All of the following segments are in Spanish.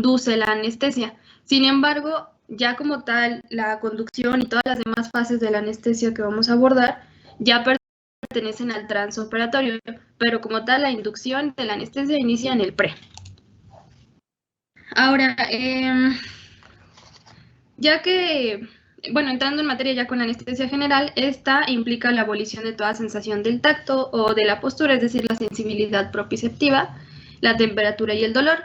induce la anestesia. Sin embargo, ya como tal, la conducción y todas las demás fases de la anestesia que vamos a abordar ya pertenecen al transoperatorio, pero como tal, la inducción de la anestesia inicia en el pre. Ahora, ya que, bueno, entrando en materia ya con la anestesia general, esta implica la abolición de toda sensación del tacto o de la postura, es decir, la sensibilidad proprioceptiva, la temperatura y el dolor.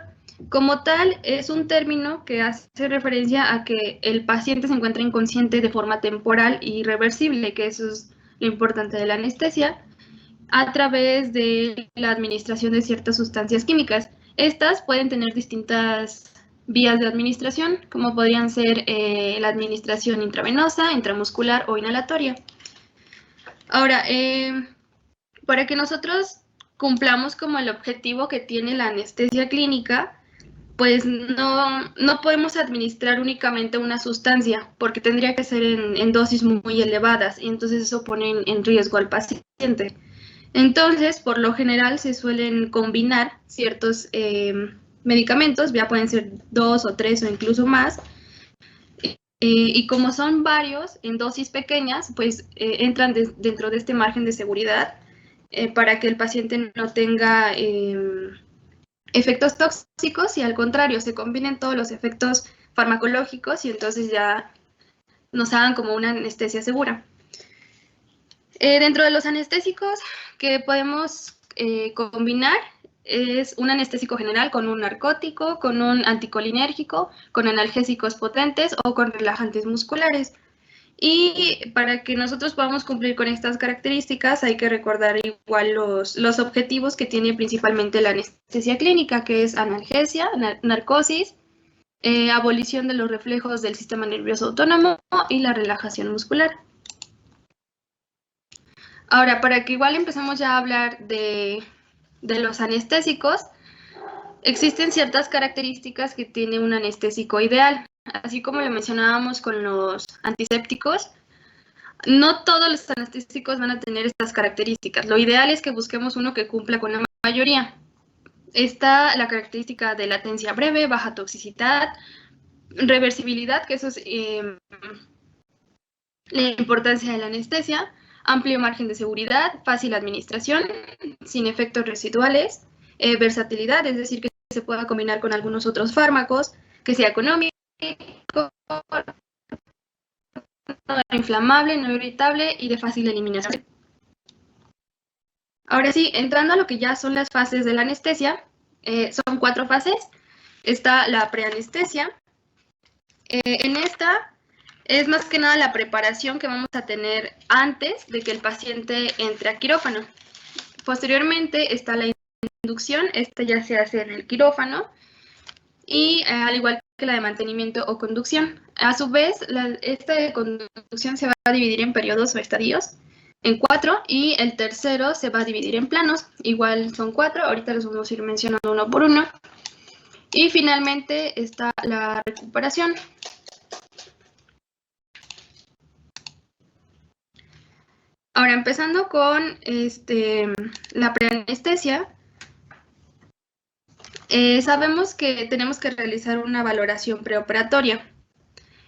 Como tal, es un término que hace referencia a que el paciente se encuentra inconsciente de forma temporal y irreversible, que eso es lo importante de la anestesia, a través de la administración de ciertas sustancias químicas. Estas pueden tener distintas vías de administración, como podrían ser la administración intravenosa, intramuscular o inhalatoria. Ahora, para que nosotros cumplamos como el objetivo que tiene la anestesia clínica, pues no podemos administrar únicamente una sustancia, porque tendría que ser en dosis muy elevadas, y entonces eso pone en riesgo al paciente. Entonces, por lo general, se suelen combinar ciertos medicamentos, ya pueden ser 2 o 3 o incluso más, y como son varios en dosis pequeñas, pues entran dentro de este margen de seguridad para que el paciente no tenga efectos tóxicos y al contrario, se combinen todos los efectos farmacológicos y entonces ya nos hagan como una anestesia segura. Dentro de los anestésicos que podemos combinar es un anestésico general con un narcótico, con un anticolinérgico, con analgésicos potentes o con relajantes musculares. Y para que nosotros podamos cumplir con estas características hay que recordar igual los objetivos que tiene principalmente la anestesia clínica, que es analgesia, narcosis, abolición de los reflejos del sistema nervioso autónomo y la relajación muscular. Ahora, para que igual empecemos ya a hablar de los anestésicos, existen ciertas características que tiene un anestésico ideal. Así como lo mencionábamos con los antisépticos, no todos los anestésicos van a tener estas características. Lo ideal es que busquemos uno que cumpla con la mayoría. Está la característica de latencia breve, baja toxicidad, reversibilidad, que eso es la importancia de la anestesia, amplio margen de seguridad, fácil administración, sin efectos residuales, versatilidad, es decir, que se pueda combinar con algunos otros fármacos, que sea económico, no inflamable, no irritable y de fácil eliminación. Ahora sí, entrando a lo que ya son las fases de la anestesia, son 4 fases. Está la preanestesia. En esta es más que nada la preparación que vamos a tener antes de que el paciente entre a quirófano. Posteriormente está la inducción, esta ya se hace en el quirófano, y al igual que la de mantenimiento o conducción. A su vez, esta de conducción se va a dividir en periodos o estadios, en 4, y el tercero se va a dividir en planos, igual son 4, ahorita los vamos a ir mencionando uno por uno. Y finalmente está la recuperación. Ahora, empezando con la preanestesia, sabemos que tenemos que realizar una valoración preoperatoria.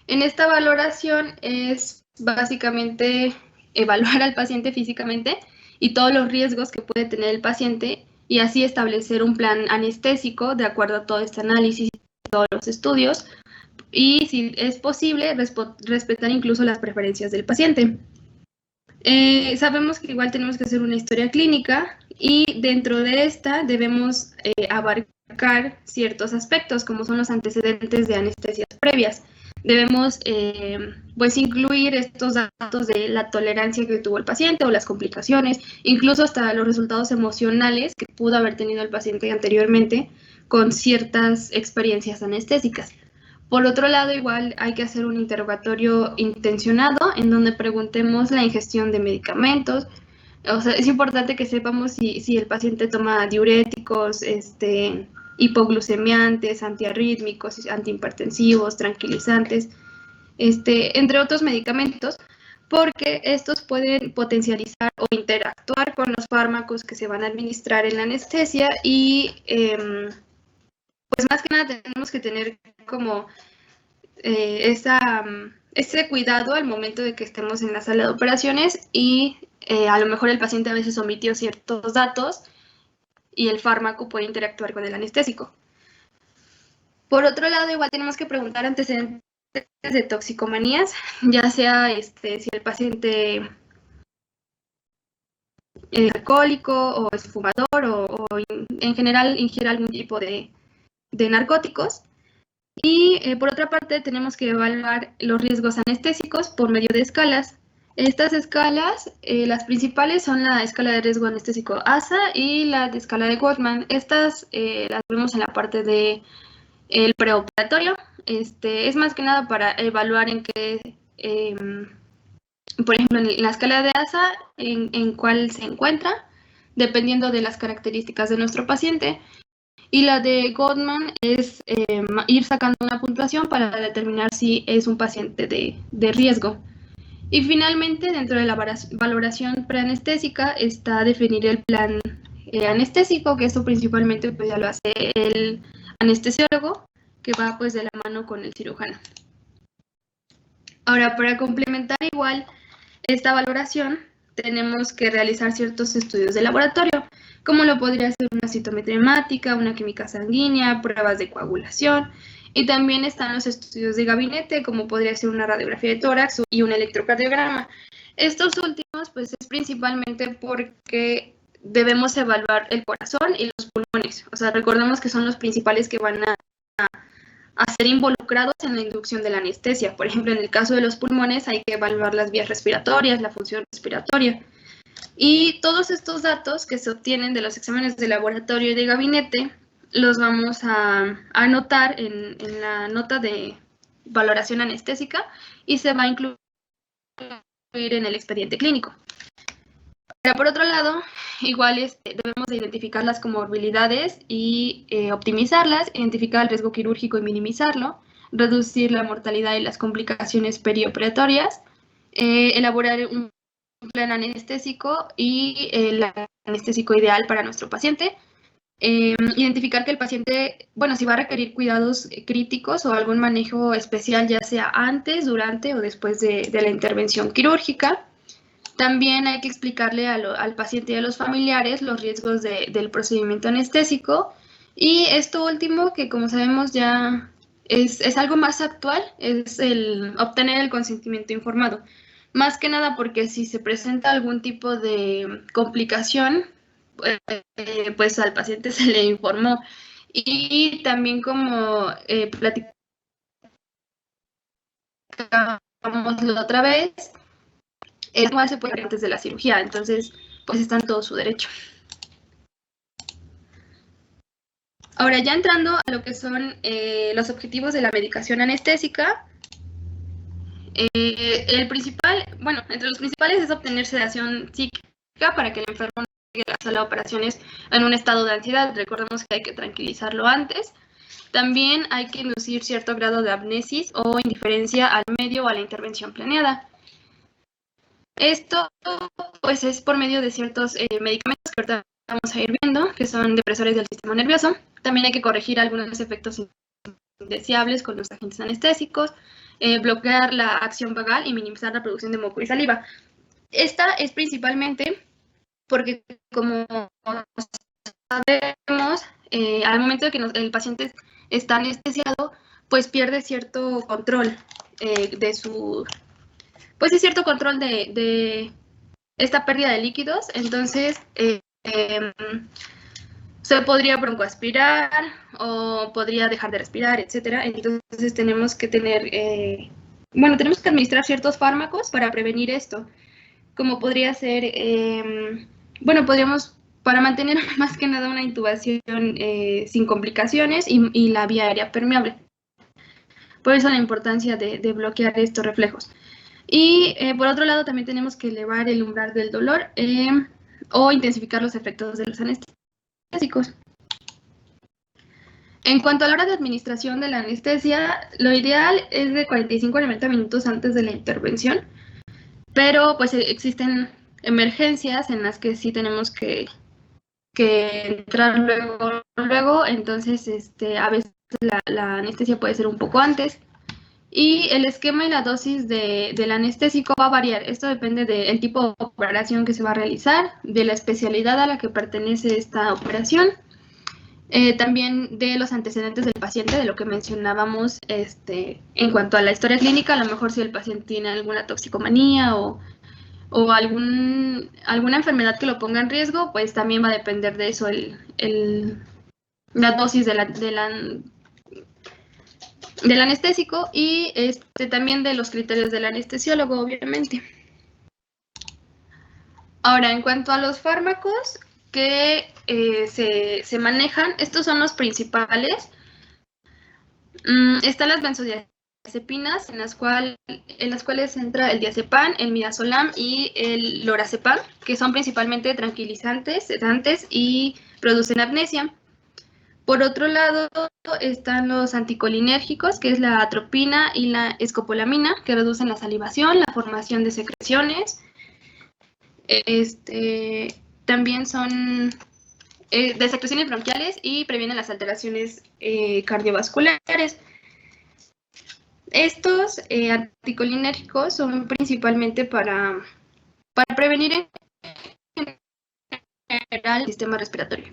En esta valoración es básicamente evaluar al paciente físicamente y todos los riesgos que puede tener el paciente y así establecer un plan anestésico de acuerdo a todo este análisis y todos los estudios y, si es posible, respetar incluso las preferencias del paciente. Sabemos que igual tenemos que hacer una historia clínica y dentro de esta debemos abarcar ciertos aspectos como son los antecedentes de anestesias previas. Debemos pues incluir estos datos de la tolerancia que tuvo el paciente o las complicaciones, incluso hasta los resultados emocionales que pudo haber tenido el paciente anteriormente con ciertas experiencias anestésicas. Por otro lado, igual hay que hacer un interrogatorio intencionado en donde preguntemos la ingestión de medicamentos. O sea, es importante que sepamos si el paciente toma diuréticos, hipoglucemiantes, antiarrítmicos, antihipertensivos, tranquilizantes, entre otros medicamentos, porque estos pueden potencializar o interactuar con los fármacos que se van a administrar en la anestesia y pues más que nada tenemos que tener como ese cuidado al momento de que estemos en la sala de operaciones y a lo mejor el paciente a veces omitió ciertos datos y el fármaco puede interactuar con el anestésico. Por otro lado, igual tenemos que preguntar antecedentes de toxicomanías, ya sea si el paciente es alcohólico o es fumador o en general ingiere algún tipo de narcóticos. Y por otra parte, tenemos que evaluar los riesgos anestésicos por medio de escalas. Estas escalas, las principales son la escala de riesgo anestésico ASA y la de escala de Gottman. Estas las vemos en la parte de el preoperatorio. Es más que nada para evaluar en qué, por ejemplo, en la escala de ASA, en cuál se encuentra, dependiendo de las características de nuestro paciente. Y la de Gottman es ir sacando una puntuación para determinar si es un paciente de riesgo. Y finalmente, dentro de la valoración preanestésica está definir el plan anestésico, que esto principalmente pues, ya lo hace el anestesiólogo, que va pues de la mano con el cirujano. Ahora, para complementar igual esta valoración, tenemos que realizar ciertos estudios de laboratorio, como lo podría ser una citometría hemática, una química sanguínea, pruebas de coagulación, y también están los estudios de gabinete, como podría ser una radiografía de tórax y un electrocardiograma. Estos últimos, pues, es principalmente porque debemos evaluar el corazón y los pulmones. O sea, recordemos que son los principales que van a ser involucrados en la inducción de la anestesia. Por ejemplo, en el caso de los pulmones hay que evaluar las vías respiratorias, la función respiratoria. Y todos estos datos que se obtienen de los exámenes de laboratorio y de gabinete los vamos a anotar en la nota de valoración anestésica y se va a incluir en el expediente clínico. Pero por otro lado, igual debemos de identificar las comorbilidades y optimizarlas, identificar el riesgo quirúrgico y minimizarlo, reducir la mortalidad y las complicaciones perioperatorias, elaborar un plan anestésico y el anestésico ideal para nuestro paciente, identificar que el paciente, bueno, si va a requerir cuidados críticos o algún manejo especial, ya sea antes, durante o después de la intervención quirúrgica. También hay que explicarle al paciente y a los familiares los riesgos del procedimiento anestésico. Y esto último, que como sabemos ya es algo más actual, es el obtener el consentimiento informado. Más que nada porque si se presenta algún tipo de complicación, pues al paciente se le informó. Y también como platicamos la otra vez, igual se puede hacer antes de la cirugía, entonces pues está en todo su derecho. Ahora ya entrando a lo que son los objetivos de la medicación anestésica, el principal, bueno, entre los principales es obtener sedación psíquica para que el enfermo no llegue a la sala de operaciones en un estado de ansiedad. Recordemos que hay que tranquilizarlo antes. También hay que inducir cierto grado de amnesis o indiferencia al medio o a la intervención planeada. Esto pues es por medio de ciertos medicamentos que ahorita vamos a ir viendo, que son depresores del sistema nervioso. También hay que corregir algunos efectos indeseables con los agentes anestésicos, bloquear la acción vagal y minimizar la producción de moco y saliva. Esta es principalmente porque, como sabemos, al momento de que el paciente está anestesiado, pues pierde cierto control de su... Pues sí, cierto control de esta pérdida de líquidos, entonces se podría broncoaspirar o podría dejar de respirar, etcétera. Entonces tenemos que tener, tenemos que administrar ciertos fármacos para prevenir esto, como podría ser, podríamos, para mantener más que nada una intubación sin complicaciones y la vía aérea permeable. Por eso la importancia de bloquear estos reflejos. Y por otro lado también tenemos que elevar el umbral del dolor o intensificar los efectos de los anestésicos. En cuanto a la hora de administración de la anestesia, lo ideal es de 45 a 90 minutos antes de la intervención, pero pues existen emergencias en las que sí tenemos que que entrar luego, entonces a veces la anestesia puede ser un poco antes. Y el esquema y la dosis del anestésico va a variar. Esto depende del tipo de operación que se va a realizar, de la especialidad a la que pertenece esta operación, también de los antecedentes del paciente, de lo que mencionábamos en cuanto a la historia clínica, a lo mejor si el paciente tiene alguna toxicomanía o alguna enfermedad que lo ponga en riesgo, pues también va a depender de eso la dosis del anestésico y también de los criterios del anestesiólogo, obviamente. Ahora, en cuanto a los fármacos que se manejan, estos son los principales. Están las benzodiazepinas, en las cuales entra el diazepam, el midazolam y el lorazepam, que son principalmente tranquilizantes, sedantes y producen apnesia. Por otro lado, están los anticolinérgicos, que es la atropina y la escopolamina, que reducen la salivación, la formación de secreciones. También son de secreciones bronquiales y previenen las alteraciones cardiovasculares. Estos anticolinérgicos son principalmente para prevenir en general el sistema respiratorio.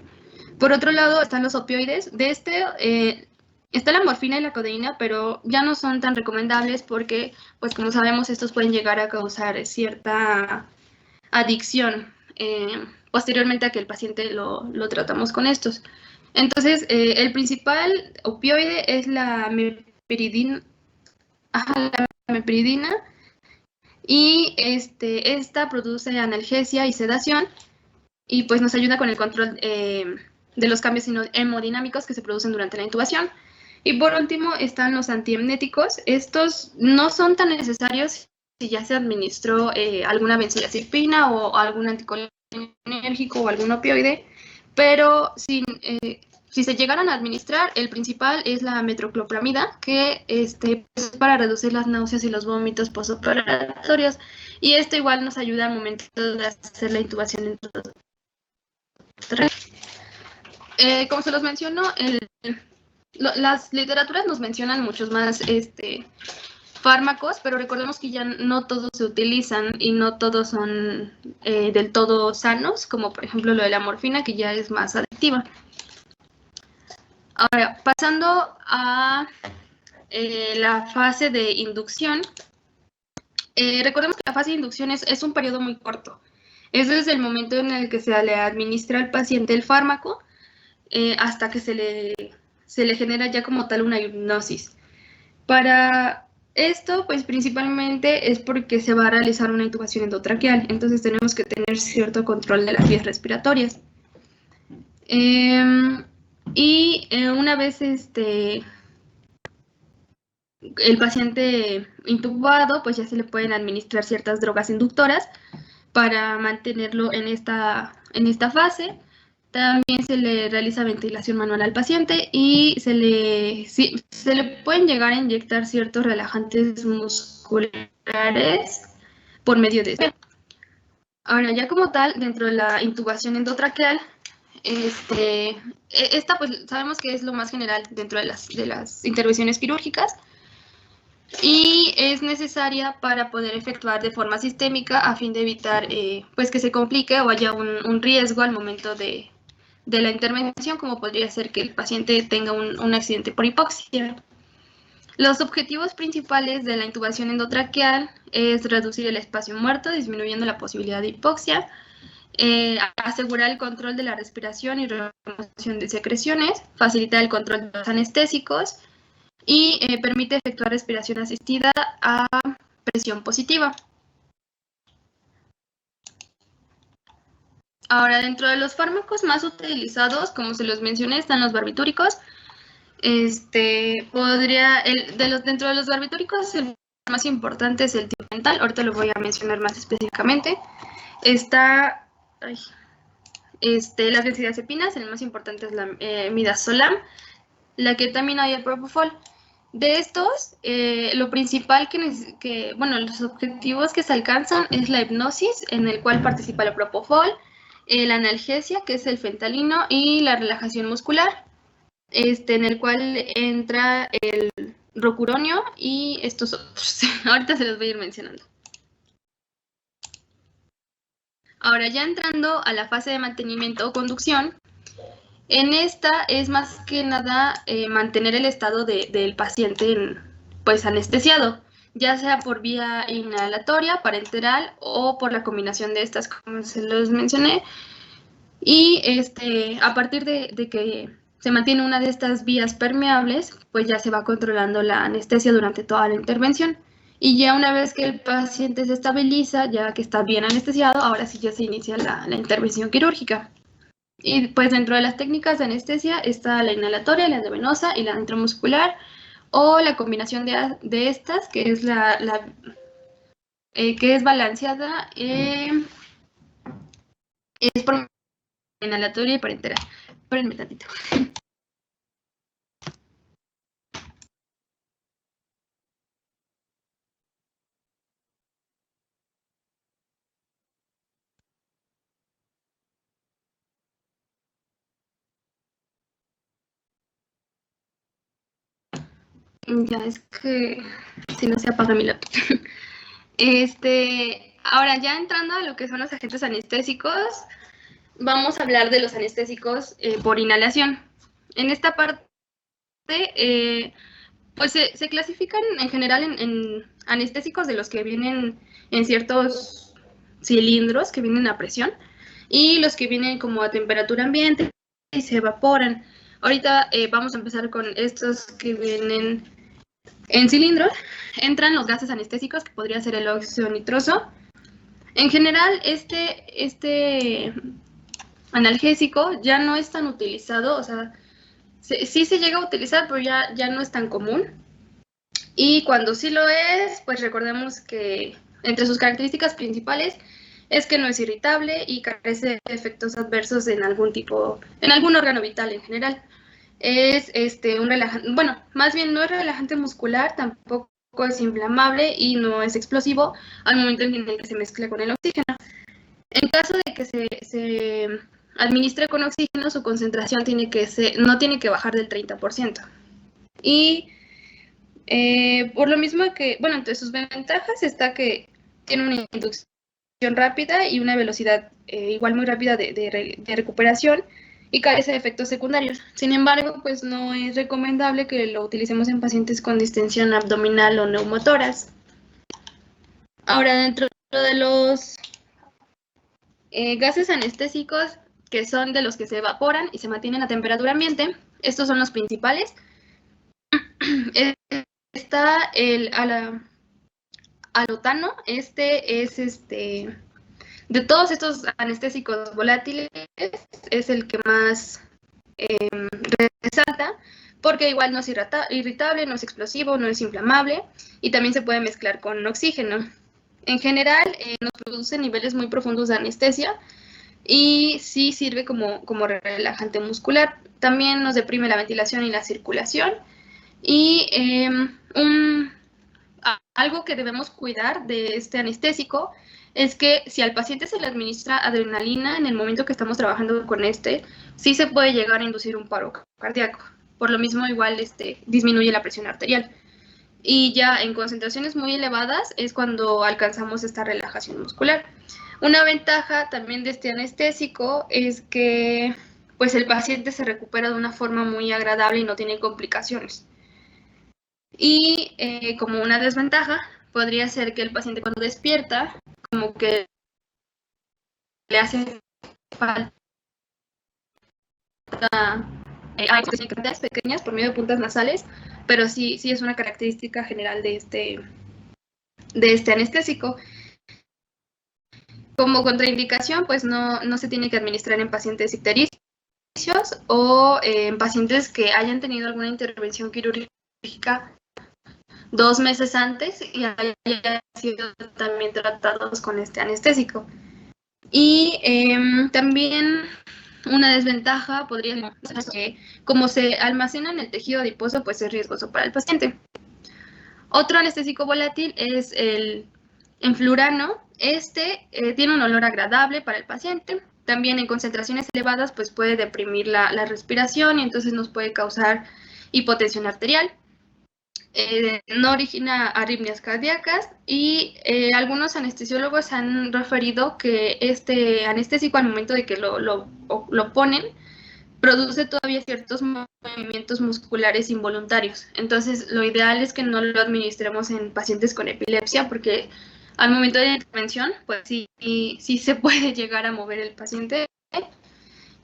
Por otro lado, están los opioides. Está la morfina y la codeína, pero ya no son tan recomendables porque, pues como sabemos, estos pueden llegar a causar cierta adicción posteriormente a que el paciente lo tratamos con estos. Entonces, el principal opioide es la meperidina, y esta produce analgesia y sedación y pues nos ayuda con el control de los cambios hemodinámicos que se producen durante la intubación. Y por último están los antiemnéticos. Estos no son tan necesarios si ya se administró alguna benzodiazepina o algún anticolinérgico o algún opioide, pero si se llegaran a administrar, el principal es la metoclopramida, que es para reducir las náuseas y los vómitos postoperatorios, y esto igual nos ayuda al momento de hacer la intubación. Como se los menciono, las literaturas nos mencionan muchos más fármacos, pero recordemos que ya no todos se utilizan y no todos son del todo sanos, como por ejemplo lo de la morfina, que ya es más adictiva. Ahora, pasando a la fase de inducción, recordemos que la fase de inducción es un periodo muy corto. Es desde el momento en el que se le administra al paciente el fármaco hasta que se le genera ya como tal una hipnosis. Para esto, pues principalmente es porque se va a realizar una intubación endotraqueal, entonces tenemos que tener cierto control de las vías respiratorias. Y una vez el paciente intubado, pues ya se le pueden administrar ciertas drogas inductoras para mantenerlo en esta fase. También se le realiza ventilación manual al paciente y se le pueden llegar a inyectar ciertos relajantes musculares por medio de esto. Ahora, ya como tal, dentro de la intubación endotraqueal, esta pues sabemos que es lo más general dentro de las intervenciones quirúrgicas y es necesaria para poder efectuar de forma sistémica a fin de evitar pues que se complique o haya un riesgo al momento de la intervención, como podría ser que el paciente tenga un accidente por hipoxia. Los objetivos principales de la intubación endotraqueal es reducir el espacio muerto, disminuyendo la posibilidad de hipoxia, asegurar el control de la respiración y remoción de secreciones, facilitar el control de los anestésicos y permite efectuar respiración asistida a presión positiva. Ahora, dentro de los fármacos más utilizados, como se los mencioné, están los barbitúricos. Dentro de los barbitúricos, el más importante es el tiopental. Ahorita lo voy a mencionar más específicamente. Está las benzodiazepinas, el más importante es la midazolam, la ketamina y el propofol. De estos, lo principal los objetivos que se alcanzan es la hipnosis, en el cual participa el propofol, la analgesia, que es el fentanilo, y la relajación muscular, en el cual entra el rocuronio y estos otros. Ahorita se los voy a ir mencionando. Ahora, ya entrando a la fase de mantenimiento o conducción, en esta es más que nada mantener el estado del paciente pues anestesiado, ya sea por vía inhalatoria, parenteral o por la combinación de estas, como se los mencioné. Y a partir de que se mantiene una de estas vías permeables, pues ya se va controlando la anestesia durante toda la intervención. Y ya una vez que el paciente se estabiliza, ya que está bien anestesiado, ahora sí ya se inicia la intervención quirúrgica. Y pues dentro de las técnicas de anestesia está la inhalatoria, la endovenosa y la intramuscular, o la combinación de estas, que es que es balanceada, es por inhalatoria y parenteral. Espérenme tantito. Ya es que si no se apaga mi laptop. Ahora ya entrando a lo que son los agentes anestésicos, vamos a hablar de los anestésicos por inhalación. En esta parte, pues se clasifican en general en anestésicos de los que vienen en ciertos cilindros que vienen a presión y los que vienen como a temperatura ambiente y se evaporan. Ahorita vamos a empezar con estos que vienen en cilindros. Entran los gases anestésicos, que podría ser el óxido nitroso. En general, este analgésico ya no es tan utilizado, o sea, sí se llega a utilizar, pero ya no es tan común. Y cuando sí lo es, pues recordemos que entre sus características principales es que no es irritable y carece de efectos adversos en algún órgano vital en general. Es un relajante, bueno, más bien no es relajante muscular, tampoco es inflamable y no es explosivo al momento en el que se mezcla con el oxígeno. En caso de que se administre con oxígeno, su concentración no tiene que bajar del 30%. Y por lo mismo que, bueno, entre sus ventajas está que tiene una inducción rápida y una velocidad igual muy rápida de recuperación y carece de efectos secundarios. Sin embargo, pues no es recomendable que lo utilicemos en pacientes con distensión abdominal o neumotoras. Ahora, dentro de los gases anestésicos, que son de los que se evaporan y se mantienen a temperatura ambiente, estos son los principales. Está el alotano, es de todos estos anestésicos volátiles, es el que más resalta, porque igual no es irritable, no es explosivo, no es inflamable, y también se puede mezclar con oxígeno. En general, nos produce niveles muy profundos de anestesia, y sí sirve como relajante muscular. También nos deprime la ventilación y la circulación, y algo que debemos cuidar de este anestésico es que si al paciente se le administra adrenalina en el momento que estamos trabajando con sí se puede llegar a inducir un paro cardíaco. Por lo mismo, igual disminuye la presión arterial. Y ya en concentraciones muy elevadas es cuando alcanzamos esta relajación muscular. Una ventaja también de este anestésico es que pues el paciente se recupera de una forma muy agradable y no tiene complicaciones. Y como una desventaja, podría ser que el paciente cuando despierta, como que le hace falta cantidades pequeñas por medio de puntas nasales, pero sí es una característica general de este anestésico. Como contraindicación, pues no se tiene que administrar en pacientes ictericios o en pacientes que hayan tenido alguna intervención quirúrgica 2 meses antes y hayan sido también tratados con este anestésico. Y también una desventaja podría ser que como se almacena en el tejido adiposo, pues es riesgoso para el paciente. Otro anestésico volátil es el enflurano. Tiene un olor agradable para el paciente también en concentraciones elevadas pues puede deprimir la respiración y entonces nos puede causar hipotensión arterial. No origina arritmias cardíacas y algunos anestesiólogos han referido que este anestésico al momento de que lo ponen produce todavía ciertos movimientos musculares involuntarios. Entonces, lo ideal es que no lo administremos en pacientes con epilepsia porque al momento de la intervención, pues sí se puede llegar a mover el paciente.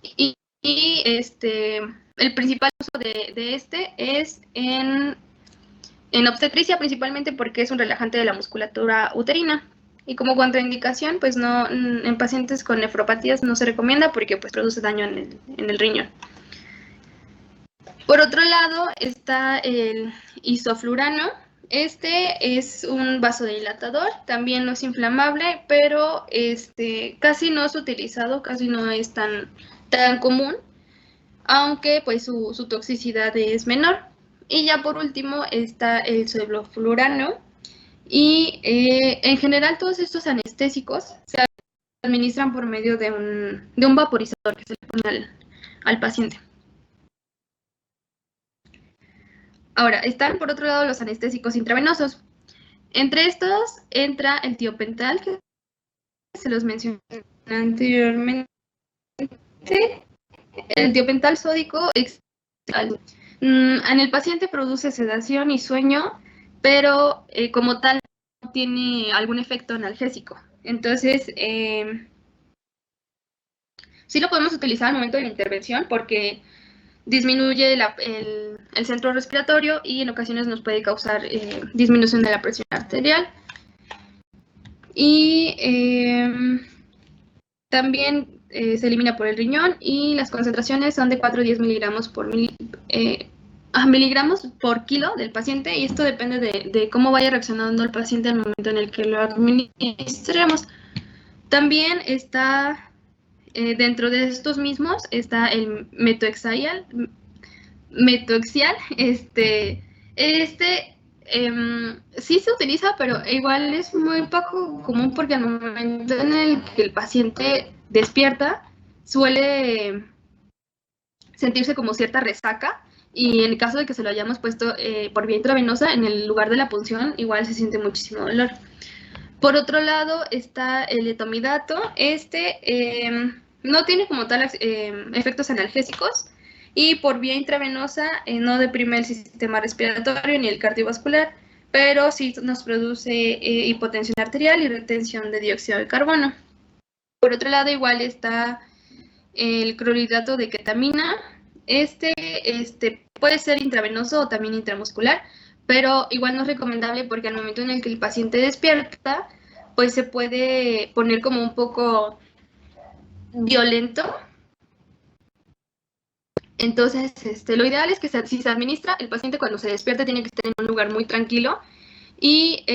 Y el principal uso de este es en obstetricia, principalmente porque es un relajante de la musculatura uterina. Y como contraindicación, pues no, en pacientes con nefropatías no se recomienda porque pues produce daño en el riñón. Por otro lado está el isoflurano. Este es un vasodilatador, también no es inflamable, pero casi no es utilizado, casi no es tan común, aunque pues su toxicidad es menor. Y ya por último está el sevoflurano. Y en general todos estos anestésicos se administran por medio de un vaporizador que se le pone al paciente. Ahora, están por otro lado los anestésicos intravenosos. Entre estos entra el tiopental, que se los mencioné anteriormente. El tiopental sódico en el paciente produce sedación y sueño, pero como tal no tiene algún efecto analgésico. Entonces, sí lo podemos utilizar al momento de la intervención porque disminuye el centro respiratorio y en ocasiones nos puede causar disminución de la presión arterial. Y también se elimina por el riñón y las concentraciones son de 4 a 10 miligramos miligramos por kilo del paciente, y esto depende de cómo vaya reaccionando el paciente al momento en el que lo administremos. También está dentro de estos mismos está el metoaxial. Sí se utiliza, pero igual es muy poco común porque al momento en el que el paciente despierta suele sentirse como cierta resaca, y en el caso de que se lo hayamos puesto por vía intravenosa en el lugar de la punción, igual se siente muchísimo dolor. Por otro lado está el etomidato. No tiene como tal efectos analgésicos y por vía intravenosa no deprime el sistema respiratorio ni el cardiovascular, pero sí nos produce hipotensión arterial y retención de dióxido de carbono. Por otro lado, igual está el clorhidrato de ketamina. Puede ser intravenoso o también intramuscular, pero igual no es recomendable porque al momento en el que el paciente despierta, pues se puede poner como un poco violento. Entonces, lo ideal es que si se administra, el paciente cuando se despierta tiene que estar en un lugar muy tranquilo. Y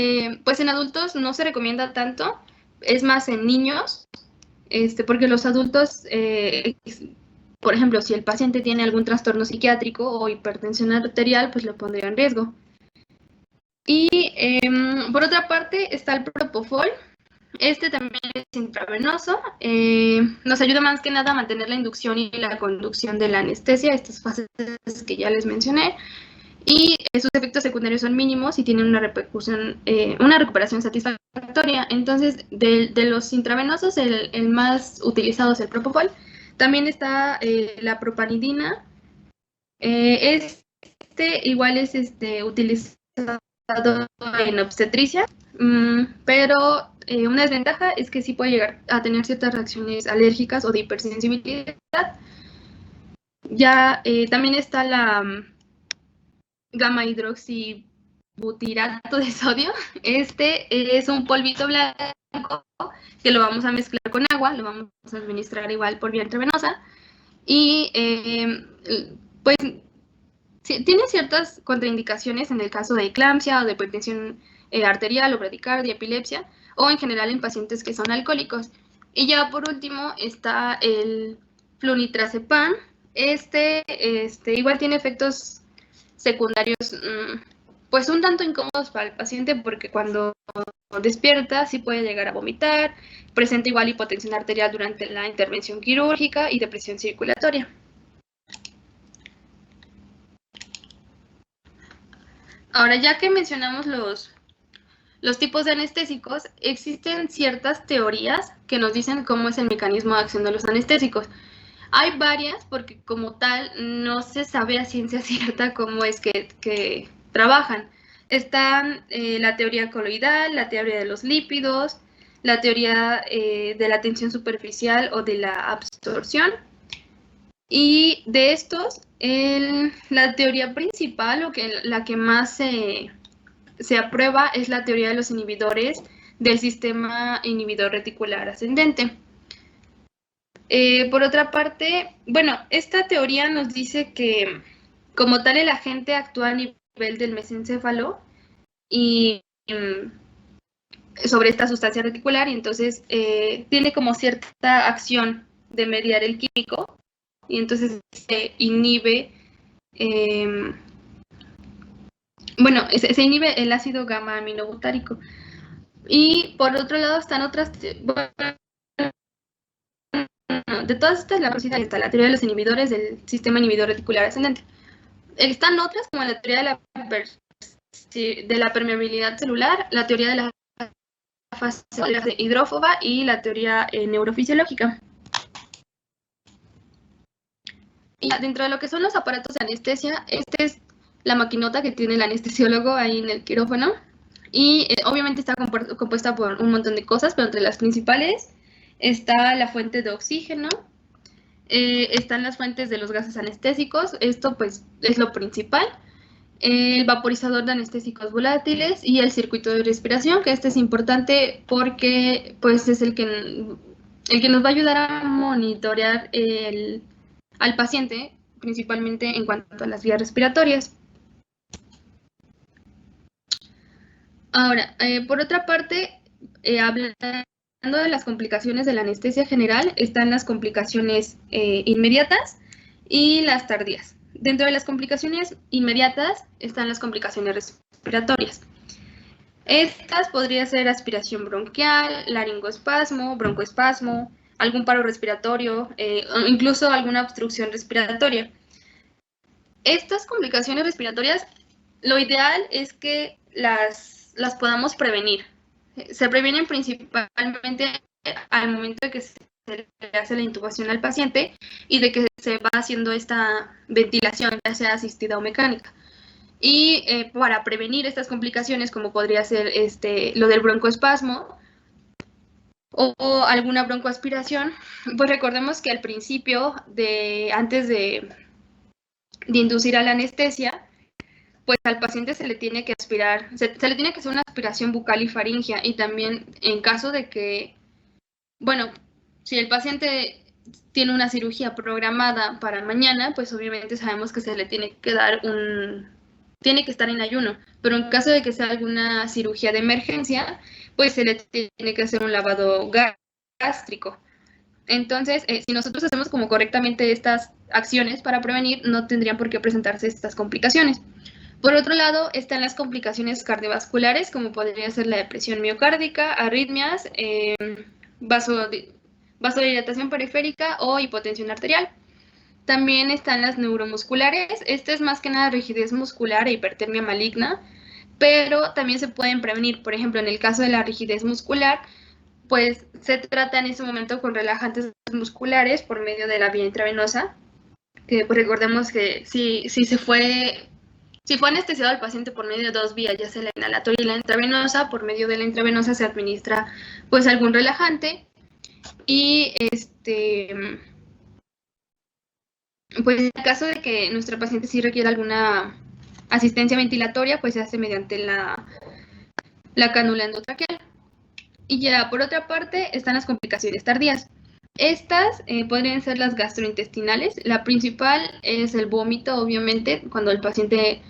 pues en adultos no se recomienda tanto, es más en niños, porque los adultos, por ejemplo, si el paciente tiene algún trastorno psiquiátrico o hipertensión arterial, pues lo pondría en riesgo. Y por otra parte está el propofol. También es intravenoso, nos ayuda más que nada a mantener la inducción y la conducción de la anestesia, estas fases que ya les mencioné, y sus efectos secundarios son mínimos y tienen una recuperación satisfactoria. Entonces, de los intravenosos, el más utilizado es el propofol. También está la propanidina. Igual es utilizado en obstetricia, pero una desventaja es que sí puede llegar a tener ciertas reacciones alérgicas o de hipersensibilidad. Ya también está la gamma hidroxibutirato de sodio. Es un polvito blanco que lo vamos a mezclar con agua, lo vamos a administrar igual por vía intravenosa, y pues sí, tiene ciertas contraindicaciones en el caso de eclampsia o de hipertensión arterial o bradicardia, epilepsia, o en general en pacientes que son alcohólicos. Y ya por último está el flunitrazepam. Igual tiene efectos secundarios pues un tanto incómodos para el paciente porque cuando despierta sí puede llegar a vomitar, presenta igual hipotensión arterial durante la intervención quirúrgica y depresión circulatoria. Ahora, ya que mencionamos los tipos de anestésicos, existen ciertas teorías que nos dicen cómo es el mecanismo de acción de los anestésicos. Hay varias porque como tal no se sabe a ciencia cierta cómo es que trabajan. Están la teoría coloidal, la teoría de los lípidos, la teoría de la tensión superficial o de la absorción. Y de estos, la teoría principal, o la que más se aprueba, es la teoría de los inhibidores del sistema inhibidor reticular ascendente. Por otra parte, bueno, esta teoría nos dice que como tal el agente actúa a nivel del mesencéfalo y sobre esta sustancia reticular, y entonces tiene como cierta acción de mediar el químico, y entonces se inhibe, bueno, se inhibe el ácido gamma aminobutárico. Y por otro lado están otras, bueno, de todas estas, la cosita está la teoría de los inhibidores del sistema inhibidor reticular ascendente. Están otras como la teoría de la permeabilidad celular, la teoría de la fase hidrófoba y la teoría neurofisiológica. Y dentro de lo que son los aparatos de anestesia, esta es la maquinota que tiene el anestesiólogo ahí en el quirófano. Y obviamente está compuesta por un montón de cosas, pero entre las principales está la fuente de oxígeno, están las fuentes de los gases anestésicos, esto pues es lo principal, el vaporizador de anestésicos volátiles y el circuito de respiración, que este es importante porque pues es el que nos va a ayudar a monitorear al paciente, principalmente en cuanto a las vías respiratorias. Ahora, por otra parte, hablando de las complicaciones de la anestesia general, están las complicaciones inmediatas y las tardías. Dentro de las complicaciones inmediatas están las complicaciones respiratorias. Estas podrían ser aspiración bronquial, laringoespasmo, broncoespasmo, algún paro respiratorio, o incluso alguna obstrucción respiratoria. Estas complicaciones respiratorias, lo ideal es que las podamos prevenir. Se previenen principalmente al momento de que se le hace la intubación al paciente y de que se va haciendo esta ventilación, ya sea asistida o mecánica. Y para prevenir estas complicaciones, como podría ser lo del broncoespasmo o alguna broncoaspiración, pues recordemos que al principio, antes de inducir a la anestesia, pues al paciente se le tiene que aspirar, se le tiene que hacer una aspiración bucal y faríngea, y también en caso de que, bueno, si el paciente tiene una cirugía programada para mañana, pues obviamente sabemos que se le tiene que dar tiene que estar en ayuno, pero en caso de que sea alguna cirugía de emergencia, pues se le tiene que hacer un lavado gástrico. Entonces, si nosotros hacemos como correctamente estas acciones para prevenir, no tendrían por qué presentarse estas complicaciones. Por otro lado, están las complicaciones cardiovasculares, como podría ser la depresión miocárdica, arritmias, vasodilatación periférica o hipotensión arterial. También están las neuromusculares. Esta es más que nada rigidez muscular e hipertermia maligna, pero también se pueden prevenir. Por ejemplo, en el caso de la rigidez muscular, pues se trata en ese momento con relajantes musculares por medio de la vía intravenosa, que pues recordemos que si fue anestesiado al paciente por medio de dos vías, ya sea la inhalatoria y la intravenosa, por medio de la intravenosa se administra pues algún relajante, y pues en el caso de que nuestro paciente sí requiera alguna asistencia ventilatoria, pues se hace mediante la cánula endotraqueal. Y ya por otra parte están las complicaciones tardías. Estas podrían ser las gastrointestinales. La principal es el vómito, obviamente. Cuando el paciente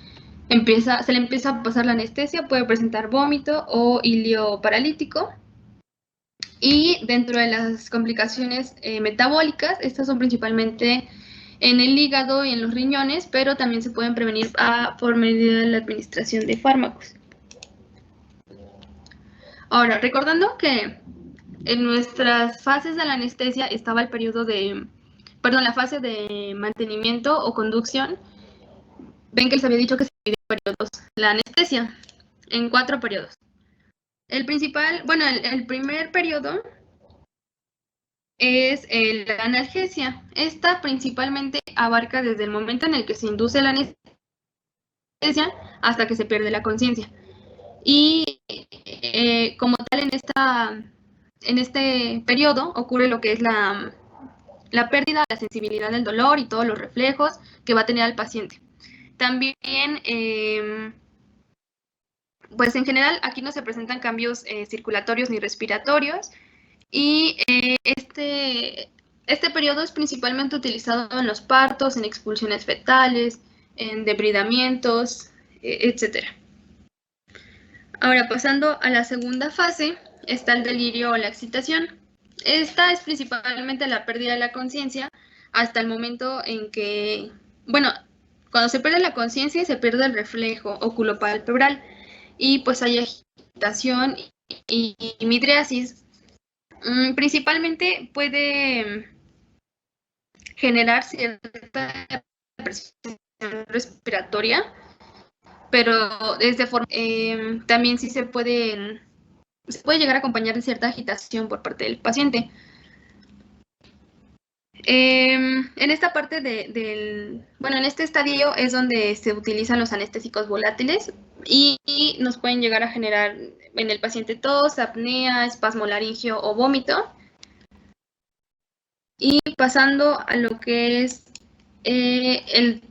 se le empieza a pasar la anestesia, puede presentar vómito o ilio paralítico. Y dentro de las complicaciones metabólicas, estas son principalmente en el hígado y en los riñones, pero también se pueden prevenir por medio de la administración de fármacos. Ahora, recordando que en nuestras fases de la anestesia estaba el periodo la fase de mantenimiento o conducción. Ven que les había dicho que se divide en periodos la anestesia, en 4 periodos. El primer periodo es la analgesia. Esta principalmente abarca desde el momento en el que se induce la anestesia hasta que se pierde la conciencia. Y como tal, en este periodo ocurre lo que es la pérdida de la sensibilidad del dolor y todos los reflejos que va a tener el paciente. También, pues en general aquí no se presentan cambios circulatorios ni respiratorios, y este periodo es principalmente utilizado en los partos, en expulsiones fetales, en debridamientos, etc. Ahora, pasando a la segunda fase, está el delirio o la excitación. Esta es principalmente la pérdida de la conciencia hasta el momento en que, cuando se pierde la conciencia se pierde el reflejo oculopalpebral y pues hay agitación y midriasis. Principalmente puede generar cierta presión respiratoria, pero también sí se puede llegar a acompañar de cierta agitación por parte del paciente. En esta parte en este estadio es donde se utilizan los anestésicos volátiles y nos pueden llegar a generar en el paciente tos, apnea, espasmo laringio o vómito. Y pasando a lo que es el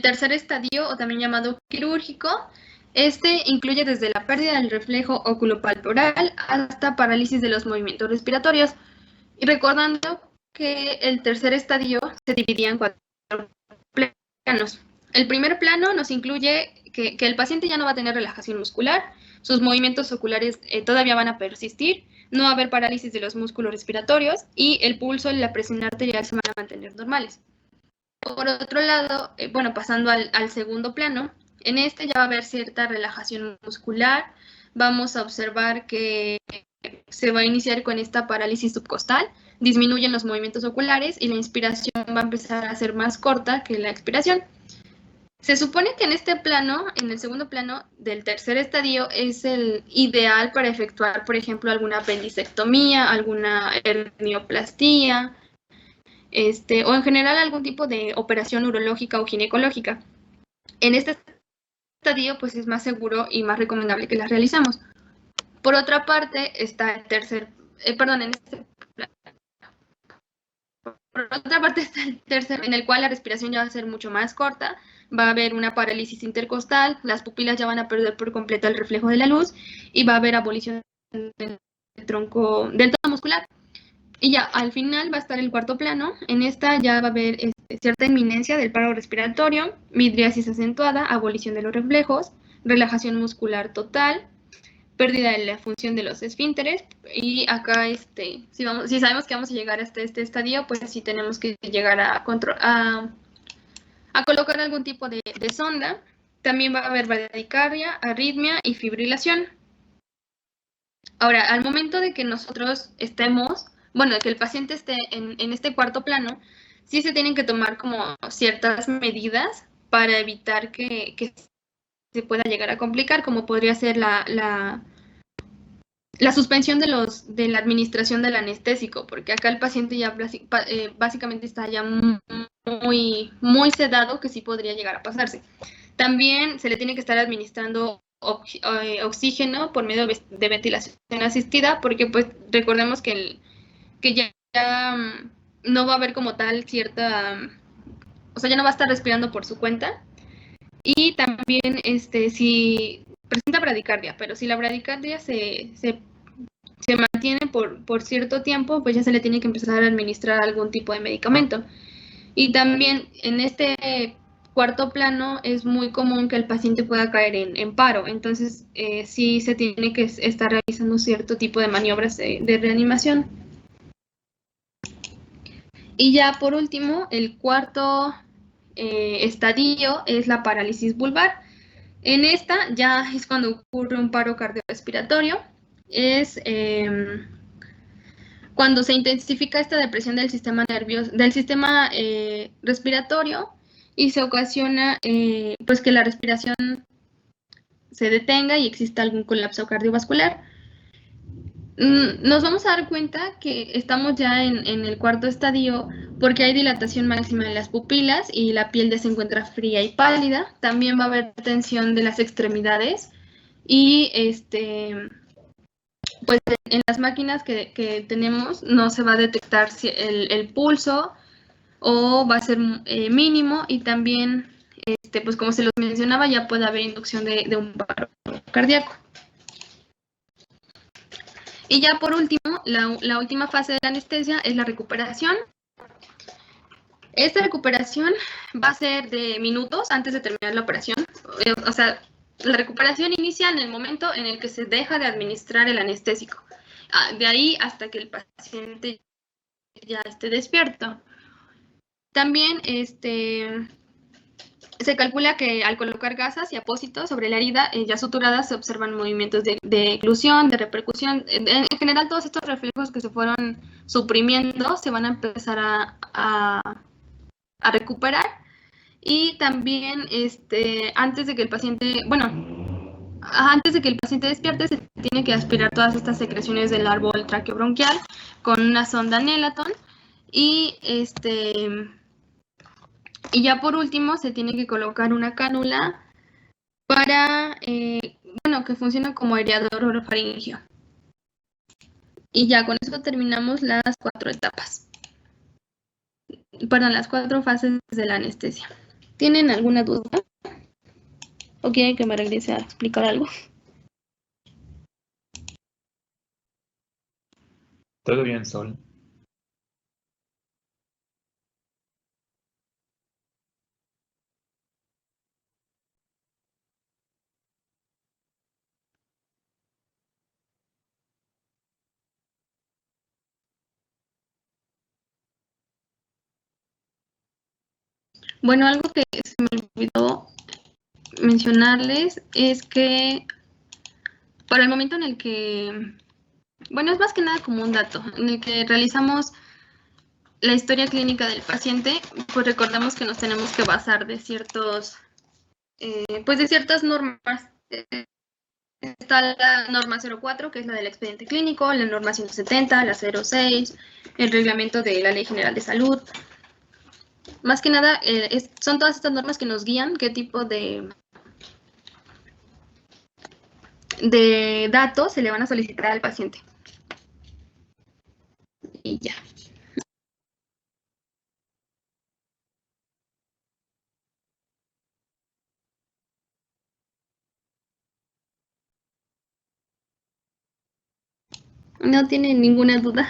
tercer estadio, o también llamado quirúrgico, este incluye desde la pérdida del reflejo oculopalpebral hasta parálisis de los movimientos respiratorios. Y recordando que el tercer estadio se dividía en 4 planos. El primer plano nos incluye que el paciente ya no va a tener relajación muscular, sus movimientos oculares todavía van a persistir, no va a haber parálisis de los músculos respiratorios y el pulso y la presión arterial se van a mantener normales. Por otro lado, pasando al segundo plano, en este ya va a haber cierta relajación muscular, vamos a observar que se va a iniciar con esta parálisis subcostal, disminuyen los movimientos oculares y la inspiración va a empezar a ser más corta que la expiración. Se supone que en este plano, en el segundo plano del tercer estadio, es el ideal para efectuar, por ejemplo, alguna apendicectomía, alguna hernioplastia, o en general algún tipo de operación urológica o ginecológica. En este estadio, pues es más seguro y más recomendable que las realicemos. Por otra parte, está el tercer, en el cual la respiración ya va a ser mucho más corta, va a haber una parálisis intercostal, las pupilas ya van a perder por completo el reflejo de la luz y va a haber abolición del tono muscular. Y ya al final va a estar el cuarto plano. En esta ya va a haber cierta inminencia del paro respiratorio, midriasis acentuada, abolición de los reflejos, relajación muscular total, pérdida de la función de los esfínteres. Y acá, si sabemos que vamos a llegar hasta este estadio, pues sí tenemos que llegar a colocar algún tipo de sonda. También va a haber bradicardia, arritmia y fibrilación. Ahora, al momento de que nosotros estemos, de que el paciente esté en este cuarto plano, sí se tienen que tomar como ciertas medidas para evitar que se pueda llegar a complicar, como podría ser la suspensión de la administración del anestésico, porque acá el paciente ya básicamente está ya muy, muy sedado, que sí podría llegar a pasarse. También se le tiene que estar administrando oxígeno por medio de ventilación asistida, porque pues recordemos que ya no va a haber como tal ya no va a estar respirando por su cuenta. Y también si presenta bradicardia, pero si la bradicardia se mantiene por cierto tiempo, pues ya se le tiene que empezar a administrar algún tipo de medicamento. Y también en este cuarto plano es muy común que el paciente pueda caer en paro, entonces sí se tiene que estar realizando cierto tipo de maniobras de reanimación. Y ya por último, el cuarto estadio es la parálisis vulvar. En esta ya es cuando ocurre un paro cardiorrespiratorio. Es cuando se intensifica esta depresión del sistema nervioso, del sistema respiratorio, y se ocasiona pues que la respiración se detenga y exista algún colapso cardiovascular. Nos vamos a dar cuenta que estamos ya en el cuarto estadio porque hay dilatación máxima en las pupilas y la piel ya se encuentra fría y pálida. También va a haber tensión de las extremidades y pues en las máquinas que tenemos no se va a detectar el pulso o va a ser mínimo, y también pues como se los mencionaba, ya puede haber inducción de un paro cardíaco. Y ya por último, la última fase de la anestesia es la recuperación. Esta recuperación va a ser de minutos antes de terminar la operación. O sea, la recuperación inicia en el momento en el que se deja de administrar el anestésico. De ahí hasta que el paciente ya esté despierto. También se calcula que al colocar gasas y apósitos sobre la herida ya suturada se observan movimientos de oclusión, de repercusión. En general, todos estos reflejos que se fueron suprimiendo se van a empezar a recuperar. Y también antes de que el paciente, antes de que el paciente despierte, se tiene que aspirar todas estas secreciones del árbol traqueobronquial con una sonda Nelaton. Y ya por último se tiene que colocar una cánula para, que funcione como aireador orofaringio. Y ya con eso terminamos las 4 etapas. Perdón, las 4 fases de la anestesia. ¿Tienen alguna duda? ¿O quieren que me regrese a explicar algo? Todo bien, Sol. Bueno, algo que se me olvidó mencionarles es que para el momento en el que, es más que nada como un dato, en el que realizamos la historia clínica del paciente, pues recordemos que nos tenemos que basar de ciertas normas. Está la norma 04, que es la del expediente clínico, la norma 170, la 06, el reglamento de la Ley General de Salud. Más que nada, son todas estas normas que nos guían qué tipo de datos se le van a solicitar al paciente. Y ya. ¿No tienen ninguna duda?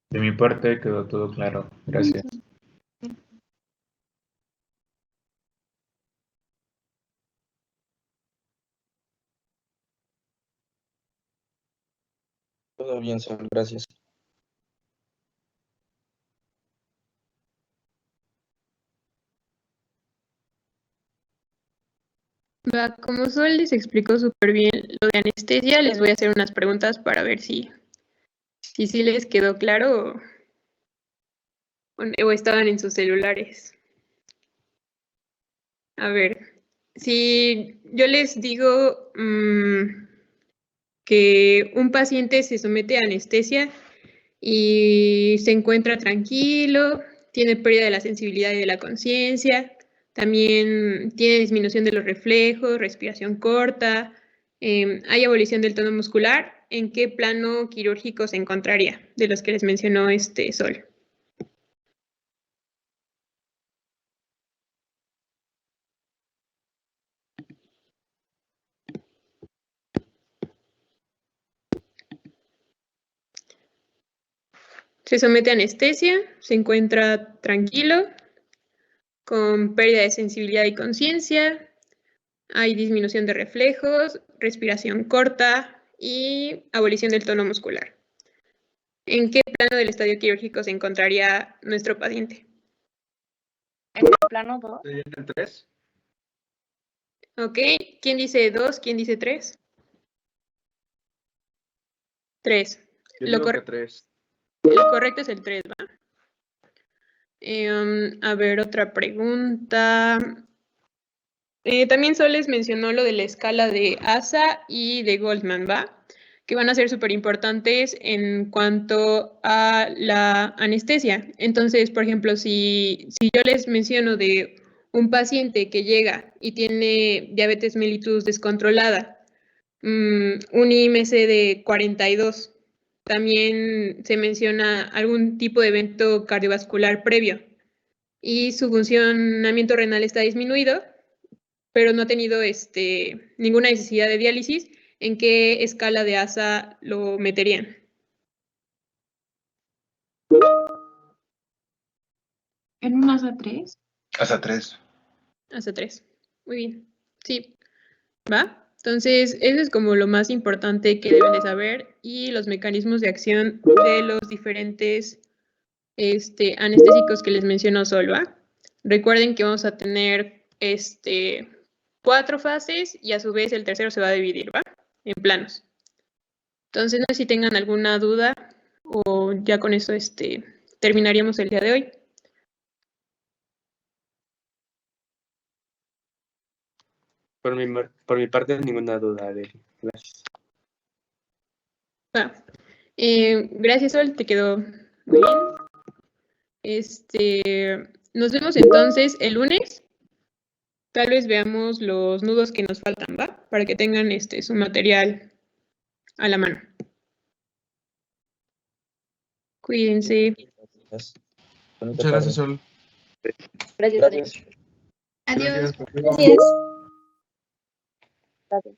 De mi parte quedó todo claro. Gracias. Todo bien, Sol, gracias. Como Sol les explicó súper bien lo de anestesia, les voy a hacer unas preguntas para ver si les quedó claro o estaban en sus celulares. A ver, si yo les digo que un paciente se somete a anestesia y se encuentra tranquilo, tiene pérdida de la sensibilidad y de la conciencia, también tiene disminución de los reflejos, respiración corta, hay abolición del tono muscular, ¿en qué plano quirúrgico se encontraría de los que les mencionó Sol? Se somete a anestesia, se encuentra tranquilo, con pérdida de sensibilidad y conciencia, hay disminución de reflejos, respiración corta y abolición del tono muscular. ¿En qué plano del estadio quirúrgico se encontraría nuestro paciente? En el plano 2. ¿Sería en el 3? Ok, ¿quién dice 2? ¿Quién dice 3? 3. Yo Lo, digo que cor- 3. lo correcto es el 3, ¿va? A ver, otra pregunta. También Soles mencionó lo de la escala de ASA y de Goldman, ¿va? Que van a ser súper importantes en cuanto a la anestesia. Entonces, por ejemplo, si yo les menciono de un paciente que llega y tiene diabetes mellitus descontrolada, un IMC de 42, también se menciona algún tipo de evento cardiovascular previo y su funcionamiento renal está disminuido, pero no ha tenido ninguna necesidad de diálisis, ¿en qué escala de ASA lo meterían? ¿En un ASA 3? Hasta 3. Hasta 3. Muy bien. Sí. ¿Va? Entonces, eso es como lo más importante que deben de saber y los mecanismos de acción de los diferentes anestésicos que les mencionó Sol, ¿va? Recuerden que vamos a tener 4 fases y a su vez el tercero se va a dividir, ¿va? En planos. Entonces, no sé si tengan alguna duda o ya con eso terminaríamos el día de hoy. Por mi parte, ninguna duda, Adel. Gracias. Va. Gracias, Sol, te quedó muy bien. Nos vemos entonces el lunes. Tal vez veamos los nudos que nos faltan, ¿va? Para que tengan su material a la mano. Cuídense. Gracias. Muchas gracias, Sol. Gracias. Gracias. Adiós. Gracias. Gracias.